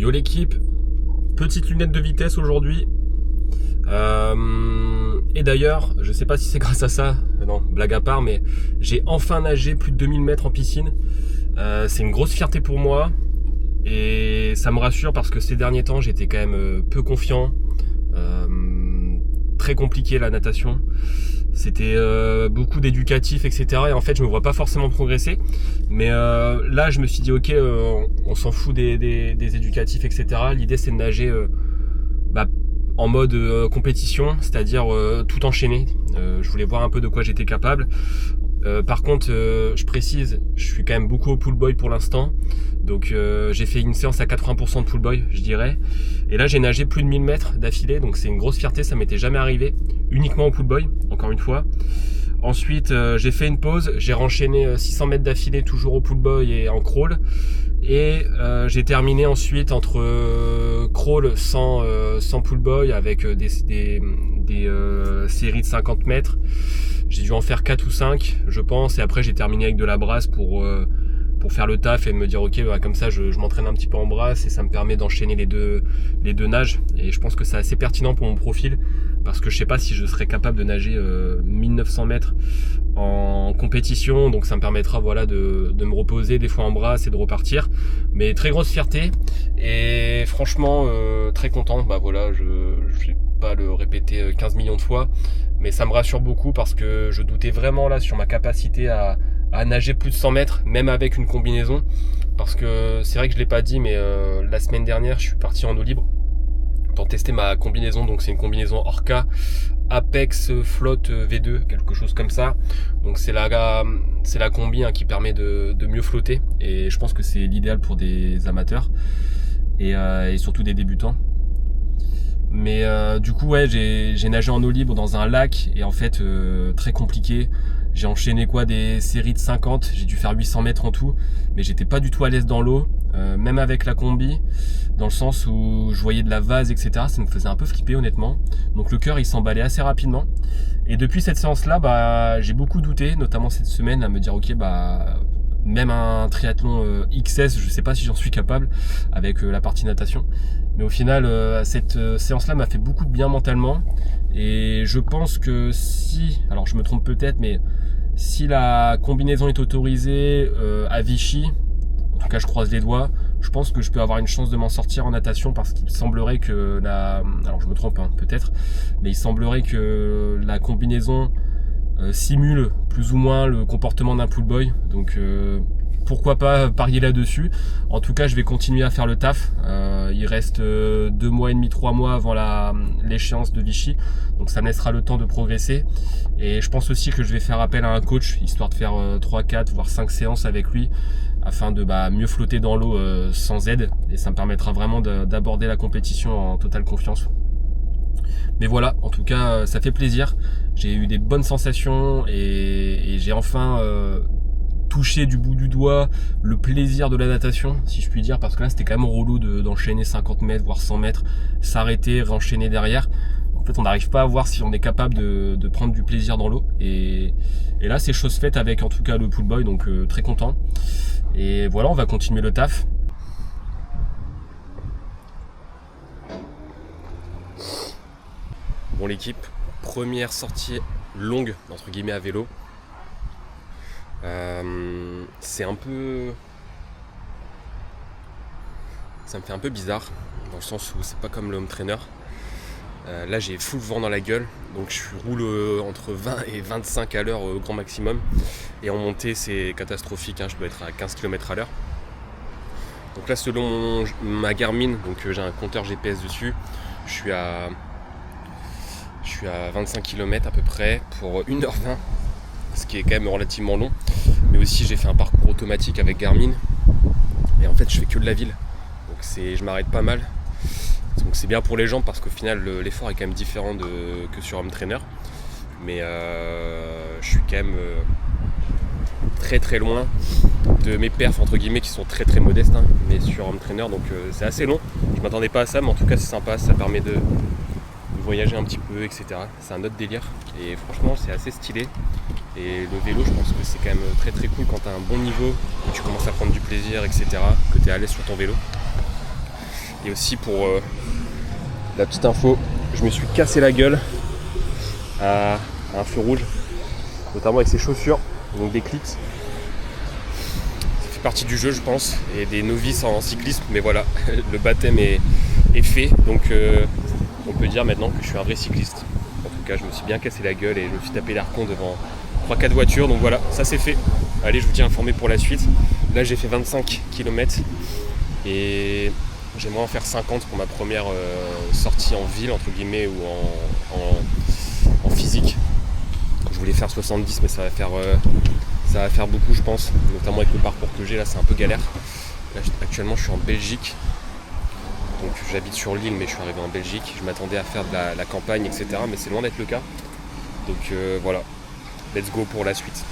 Yo l'équipe, petite lunette de vitesse aujourd'hui. Et d'ailleurs, je sais pas si c'est grâce à ça, non, blague à part, mais j'ai enfin nagé plus de 2000 mètres en piscine. C'est une grosse fierté pour moi et ça me rassure parce que ces derniers temps j'étais quand même peu confiant. Très compliqué la natation. C'était beaucoup d'éducatifs, etc. Et en fait, je me vois pas forcément progresser. Mais là, je me suis dit, ok, on s'en fout des éducatifs, etc. L'idée, c'est de nager en mode compétition, c'est-à-dire tout enchaîner. Je voulais voir un peu de quoi j'étais capable. Par contre, je précise, je suis quand même beaucoup au pull boy pour l'instant. Donc j'ai fait une séance à 80% de pull boy, je dirais. Et là, j'ai nagé plus de 1000 mètres d'affilée. Donc c'est une grosse fierté, ça m'était jamais arrivé. Uniquement au pull boy, encore une fois. Ensuite, j'ai fait une pause. J'ai renchaîné 600 mètres d'affilée, toujours au pull boy et en crawl. Et j'ai terminé ensuite entre crawl sans pull boy avec des séries de 50 mètres. J'ai dû en faire 4 ou 5 je pense, et après j'ai terminé avec de la brasse pour faire le taf et me dire ok, comme ça je m'entraîne un petit peu en brasse et ça me permet d'enchaîner les deux nages, et je pense que c'est assez pertinent pour mon profil parce que je sais pas si je serais capable de nager 1900 mètres en compétition, donc ça me permettra de me reposer des fois en brasse et de repartir. Mais très grosse fierté et franchement très content. Je vais pas le répéter 15 millions de fois, mais ça me rassure beaucoup parce que je doutais vraiment là sur ma capacité à nager plus de 100 mètres, même avec une combinaison, parce que c'est vrai que je l'ai pas dit, mais la semaine dernière je suis parti en eau libre pour tester ma combinaison. Donc c'est une combinaison Orca Apex Flotte V2, quelque chose comme ça. Donc c'est la combi qui permet de mieux flotter, et je pense que c'est l'idéal pour des amateurs et surtout des débutants. Mais du coup j'ai nagé en eau libre dans un lac, et en fait très compliqué. J'ai enchaîné des séries de 50, j'ai dû faire 800 mètres en tout, mais j'étais pas du tout à l'aise dans l'eau, même avec la combi, dans le sens où je voyais de la vase, etc. Ça me faisait un peu flipper honnêtement. Donc le cœur il s'emballait assez rapidement. Et depuis cette séance là, j'ai beaucoup douté, notamment cette semaine, à me dire ok, même un triathlon XS, je sais pas si j'en suis capable avec la partie natation. Mais au final, cette séance-là m'a fait beaucoup de bien mentalement. Et je pense que alors je me trompe peut-être, mais si la combinaison est autorisée à Vichy, en tout cas je croise les doigts, je pense que je peux avoir une chance de m'en sortir en natation, parce qu'il semblerait que alors je me trompe peut-être, mais il semblerait que la combinaison simule plus ou moins le comportement d'un pull boy. Donc pourquoi pas parier là-dessus. En tout cas, je vais continuer à faire le taf. Il reste 2 mois et demi, 3 mois avant l'échéance de Vichy. Donc ça me laissera le temps de progresser. Et je pense aussi que je vais faire appel à un coach, histoire de faire 3, 4, voire 5 séances avec lui, afin de mieux flotter dans l'eau sans aide. Et ça me permettra vraiment d'aborder la compétition en totale confiance. Mais voilà, en tout cas, ça fait plaisir. J'ai eu des bonnes sensations et j'ai enfin touché du bout du doigt le plaisir de la natation, si je puis dire, parce que là c'était quand même relou d'enchaîner 50 mètres voire 100 mètres, s'arrêter, réenchaîner derrière. En fait on n'arrive pas à voir si on est capable de prendre du plaisir dans l'eau, et là c'est chose faite avec en tout cas le pull boy, donc très content. Et voilà, on va continuer le taf. Bon l'équipe, première sortie longue entre guillemets à vélo. C'est un peu... Ça me fait un peu bizarre, dans le sens où c'est pas comme le home trainer. Là j'ai full vent dans la gueule, donc je roule entre 20 et 25 à l'heure au grand maximum. Et en montée c'est catastrophique, je dois être à 15 km à l'heure. Donc là selon ma Garmin, donc j'ai un compteur GPS dessus, je suis à 25 km à peu près pour 1h20, ce qui est quand même relativement long. Mais aussi j'ai fait un parcours automatique avec Garmin, et en fait je fais que de la ville, donc je m'arrête pas mal. Donc c'est bien pour les jambes parce qu'au final l'effort est quand même différent que sur home trainer. Mais je suis quand même très très loin de mes perfs entre guillemets qui sont très très modestes, mais sur home trainer, donc c'est assez long. Je m'attendais pas à ça, mais en tout cas c'est sympa, ça permet de voyager un petit peu, etc. C'est un autre délire et franchement c'est assez stylé. Et le vélo, je pense que c'est quand même très très cool quand tu as un bon niveau, que tu commences à prendre du plaisir, etc., que tu es à l'aise sur ton vélo. Et aussi pour la petite info, je me suis cassé la gueule à un feu rouge, notamment avec ses chaussures, donc des clips. Ça fait partie du jeu, je pense, et des novices en cyclisme, mais voilà, le baptême est fait, donc on peut dire maintenant que je suis un vrai cycliste. En tout cas, je me suis bien cassé la gueule et je me suis tapé l'air con devant 3-4 voitures, donc voilà, ça c'est fait. Allez, je vous tiens informé pour la suite. Là, j'ai fait 25 km et j'aimerais en faire 50 pour ma première sortie en ville, entre guillemets, ou en physique. Je voulais faire 70, mais ça va faire beaucoup, je pense, notamment avec le parcours que j'ai là, c'est un peu galère. Là, actuellement, je suis en Belgique, donc j'habite sur l'île, mais je suis arrivé en Belgique. Je m'attendais à faire de la campagne, etc., mais c'est loin d'être le cas. Donc voilà, let's go pour la suite.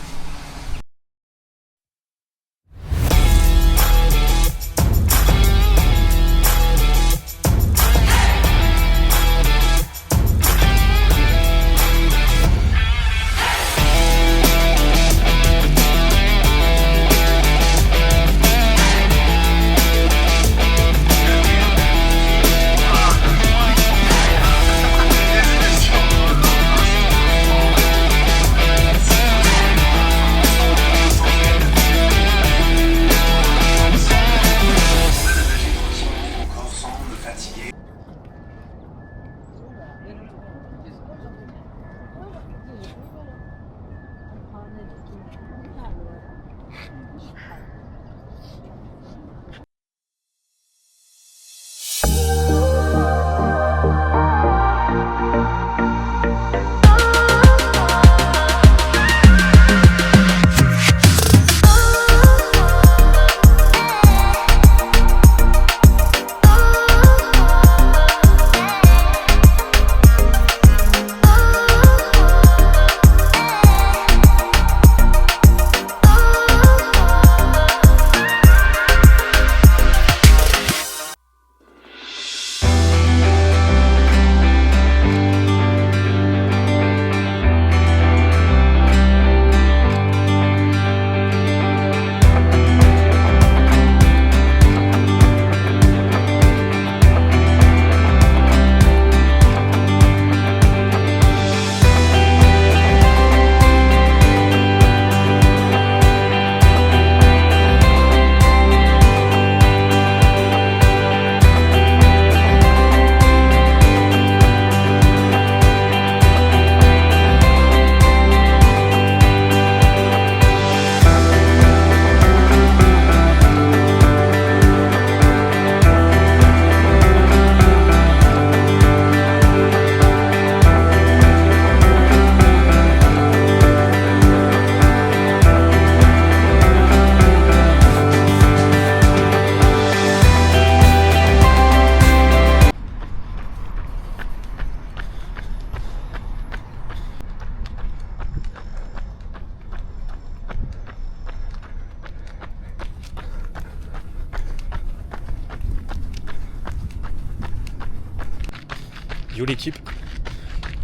Yo l'équipe,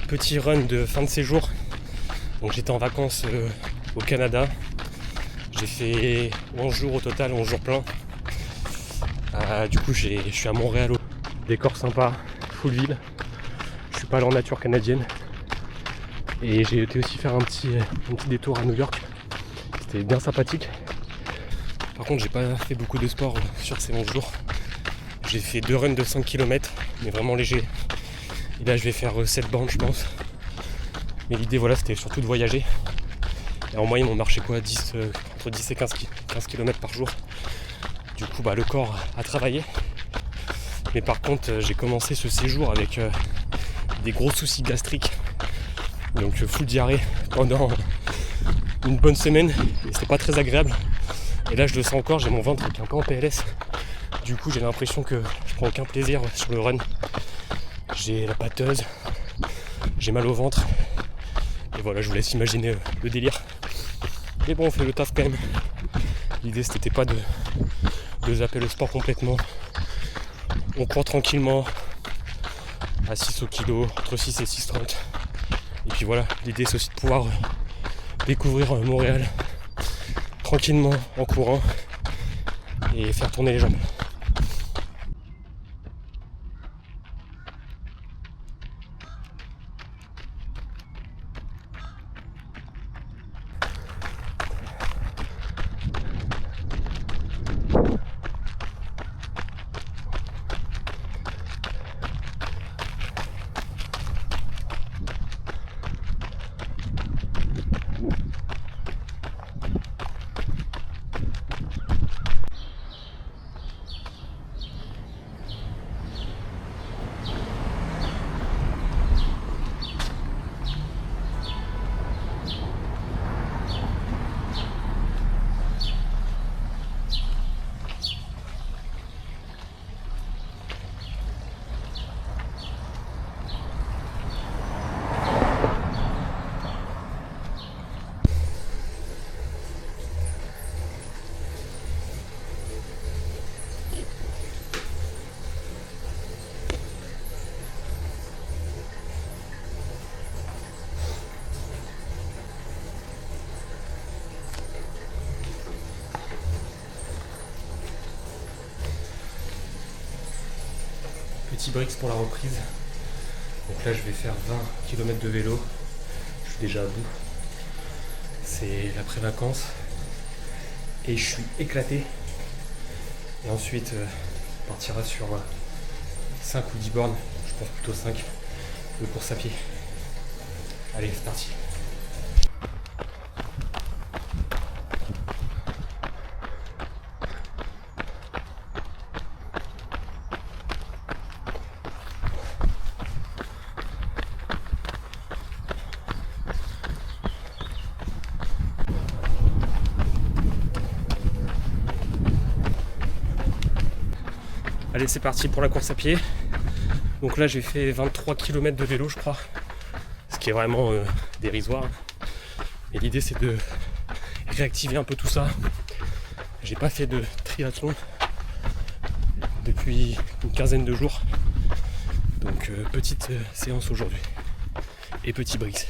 petit run de fin de séjour. Donc j'étais en vacances au Canada. J'ai fait 11 jours au total, 11 jours pleins. Du coup je suis à Montréal. Décor sympa, full ville. Je suis pas allé en nature canadienne. Et j'ai été aussi faire un petit détour à New York. C'était bien sympathique. Par contre j'ai pas fait beaucoup de sport sur ces 11 jours. J'ai fait 2 runs de 5 km, mais vraiment léger. Et là je vais faire 7 bandes je pense. Mais l'idée voilà c'était surtout de voyager. Et en moyenne on marchait quoi entre 10 et 15 km par jour. Du coup le corps a travaillé. Mais par contre j'ai commencé ce séjour avec des gros soucis gastriques. Donc full diarrhée pendant une bonne semaine. Et c'était pas très agréable. Et là je le sens encore, j'ai mon ventre qui est un peu en PLS. Du coup j'ai l'impression que je prends aucun plaisir sur le run. J'ai la pâteuse, j'ai mal au ventre. Et voilà, je vous laisse imaginer le délire. Mais bon, on fait le taf quand même. L'idée c'était pas de zapper le sport complètement. On court tranquillement à 6 au kilo, entre 6 et 6,30. Et puis voilà, l'idée c'est aussi de pouvoir découvrir Montréal tranquillement en courant et faire tourner les jambes. Petit breaks pour la reprise. Donc là je vais faire 20 km de vélo. Je suis déjà à bout. C'est l'après-vacances. Et je suis éclaté. Et ensuite on partira sur 5 ou 10 bornes. Je pense plutôt 5 de course à pied. Allez, c'est parti. Allez, c'est parti pour la course à pied. Donc là j'ai fait 23 km de vélo je crois, ce qui est vraiment dérisoire. Et l'idée c'est de réactiver un peu tout ça. J'ai pas fait de triathlon depuis une quinzaine de jours. Donc petite séance aujourd'hui et petit breaks.